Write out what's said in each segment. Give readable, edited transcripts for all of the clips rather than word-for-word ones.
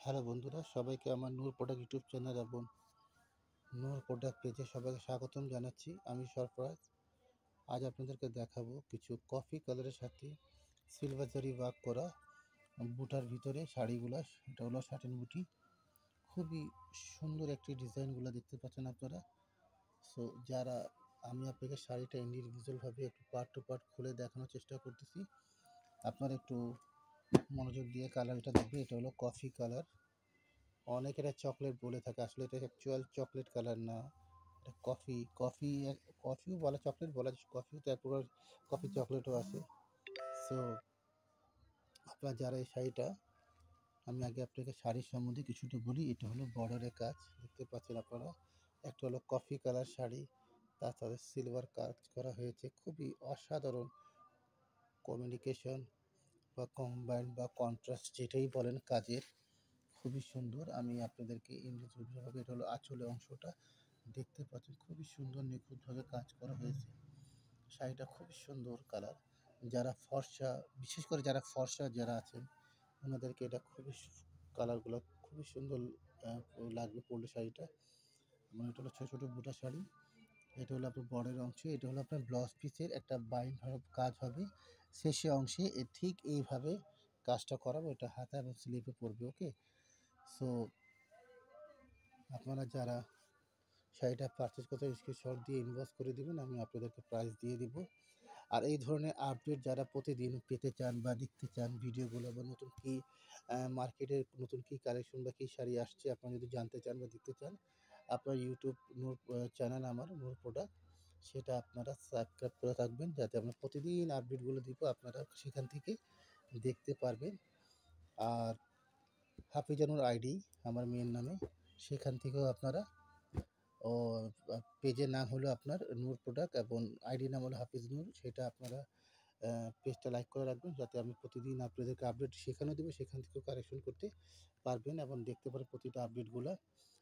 Hello বন্ধুরা, সবাইকে আমার নূর প্রোডাক্ট ইউটিউব চ্যানেল এবং নূর প্রোডাক্ট পেজে সবাইকে স্বাগতম জানাচ্ছি। আমি সরফরাজ। আজ আপনাদেরকে দেখাবো কিছু কফি কালারের সাথে সিলভার জারি ওয়ার্ক করা বুটার ভিতরে শাড়িগুলো। এটা হলো শাটিন বুটি, খুবই সুন্দর একটি ডিজাইনগুলো দেখতে পাচ্ছেন আপনারা। সো যারা আমি আপনাকে শাড়িটা ইন্ডিভিজুয়ালভাবে একটু পার্ট টু পার্ট খুলে দেখানোর চেষ্টা করতেছি। আপনারা একটু মনোযোগ দিয়ে কালারটা দেখবে। এটা হলো কফি কালার। অনেকে এটা চকলেট বলে থাকে, আসলে এটা অ্যাকচুয়াল চকলেট কালার না, এটা কফিও বলা, চকলেট বলা, কফিও তো এক প্রকার কফি চকলেটও আছে। সো আপনারা যারা এই শাড়িটা, আমি আগে আপনাকে শাড়ির সম্বন্ধে কিছুটা বলি। এটা হলো বর্ডারের কাজ, দেখতে পাচ্ছেন আপনারা। একটা হলো কফি কালার শাড়ি, তার সাথে সিলভার কাজ করা হয়েছে, খুবই অসাধারণ কমিউনিকেশন বা কম্বাইন্ড বা কন্ট্রাস্ট যেটাই বলেন কাজের, খুবই সুন্দর। আমি আপনাদেরকে ইন্ডিভিজুয়ালভাবে, এটা হলো আঁচলের অংশটা দেখতে পাচ্ছেন, খুবই সুন্দর নিখুঁতভাবে কাজ করা হয়েছে। শাড়িটা খুবই সুন্দর কালার। যারা ফর্সা, বিশেষ করে যারা ফর্সা যারা আছেন, ওনাদেরকে এটা খুবই কালারগুলো খুবই সুন্দর লাগবে পরলে শাড়িটা। এবং এটা হলো ছোটো ছোটো বুটা শাড়ি। এটা হলো আপনার বর্ডারের অংশ, এটা হলো আপনার ব্লাউজ পিসের একটা বাইন্ড কাজ হবে শেষে অংশে, ঠিক এইভাবে কাজটা করাবো। এটা হাতা এবং স্লিপে পড়বে। ওকে, সো আপনারা যারা শাড়িটা পারচেজ করতে স্ক্রিনশট দিয়ে ইনবক্স করে দিবেন, আমি আপনাদেরকে প্রাইস দিয়ে দিব। আর এই ধরনের আপডেট যারা প্রতিদিন পেতে চান বা দেখতে চান ভিডিওগুলো, বা নতুন কি মার্কেটে নতুন কি কালেকশন বা কী শাড়ি আসছে আপনারা যদি জানতে চান বা দেখতে চান, আপনার ইউটিউব নূর চ্যানেল আমার নূর প্রোডাক্ট, সেটা আপনারা সাবস্ক্রাইব করে থাকবেন, যাতে আমরা প্রতিদিন আপডেটগুলো দিব, আপনারা সেখান থেকে দেখতে পারবেন। আর হাফিজানুর আইডি আমার মেয়ের নামে, সেখান থেকেও আপনারা, ও পেজের নাম হলো আপনার নূর প্রোডাক্ট এবং আইডি নাম হলো হাফিজ নূর, সেটা আপনারা পেজটা লাইক করে রাখবেন, যাতে আমি প্রতিদিন আপনাদেরকে আপডেট সেখানেও দেবো, সেখান থেকেও কালেকশন করতে পারবেন এবং দেখতে পারেন প্রতিটা আপডেটগুলো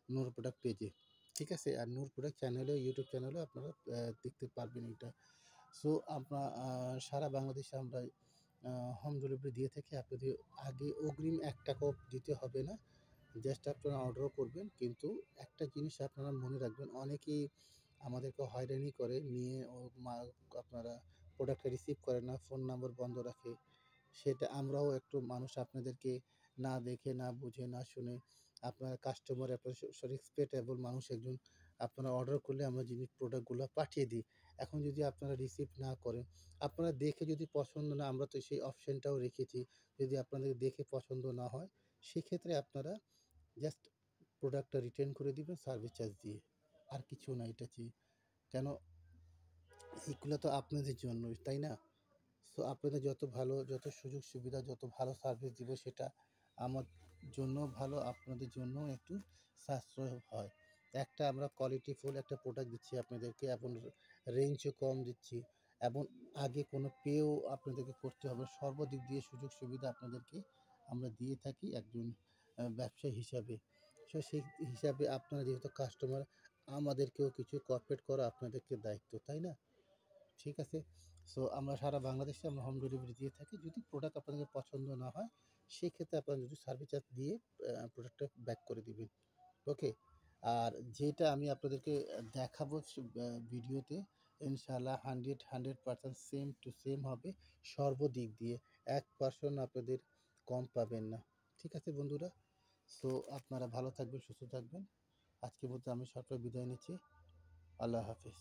নূর প্রোডাক্ট পেজে। ঠিক আছে, আর নূর প্রোডাক্ট চ্যানেলে, ইউটিউব চ্যানেলেও আপনারা দেখতে পারবেন এটা। সো আমরা সারা বাংলাদেশে আমরা হোম ডেলিভারি দিয়ে থাকি। আপনাদের আগে অগ্রিম ১ টাকাও দিতে হবে না, জাস্ট আপনারা অর্ডারও করবেন। কিন্তু একটা জিনিস আপনারা মনে রাখবেন, অনেকেই আমাদেরকে হয়রানি করে নিয়ে আপনারা প্রোডাক্টটা রিসিভ করে না, ফোন নাম্বার বন্ধ রাখে। সেটা আমরাও একটু মানুষ, আপনাদেরকে না দেখে, না বুঝে, না শুনে, আপনার কাস্টমার আপনার রেসপেক্টেবল মানুষ একজন, আপনারা অর্ডার করলে আমরা জিনিস প্রোডাক্টগুলো পাঠিয়ে দিই। এখন যদি আপনারা রিসিভ না করেন, আপনারা দেখে যদি পছন্দ না, আমরা তো সেই অপশনটাও রেখেছি, যদি আপনাদের দেখে পছন্দ না হয়, সেক্ষেত্রে আপনারা জাস্ট প্রোডাক্টটা রিটার্ন করে দিবেন সার্ভিস চার্জ দিয়ে, আর কিছু না। এটা কেন, এইগুলো তো আপনাদের জন্যই, তাই না? সো আপনাদের যত ভালো, যত সুযোগ সুবিধা, যত ভালো সার্ভিস দিব, সেটা আমার জন্য ভালো, আপনাদের জন্য একটু সাশ্রয় হয়। একটা আমরা কোয়ালিটিফুল একটা প্রোডাক্ট দিচ্ছি আপনাদেরকে, এবং রেঞ্জও কম দিচ্ছি, এবং আগে কোনো পেও আপনাদেরকে করতে হবে, সর্বদিক দিয়ে সুযোগ সুবিধা আপনাদেরকে আমরা দিয়ে থাকি একজন ব্যবসায়ী হিসাবে। সো সেই হিসাবে আপনারা যেহেতু কাস্টমার, আমাদেরকেও কিছু কোঅপারেট করা আপনাদেরকে দায়িত্ব, তাই না? ঠিক আছে। সো আমরা সারা বাংলাদেশে আমরা হোম ডেলিভারি দিয়ে থাকি। যদি প্রোডাক্ট আপনাদের পছন্দ না হয়, সেক্ষেত্রে আপনারা যদি সার্ভিস চার্জ দিয়ে প্রোডাক্টটা ব্যাক করে দিবেন। ওকে? আর যেটা আমি আপনাদেরকে দেখাবো ভিডিওতে, ইনশাআল্লাহ 100% সেম টু সেম হবে সর্বদিক দিয়ে। 1% আপনাদের কম পাবেন না। ঠিক আছে বন্ধুরা? সো আপনারা ভালো থাকবেন, সুস্থ থাকবেন। আজকের মতো আমি বিদায় নিচ্ছি। আল্লাহ হাফেজ।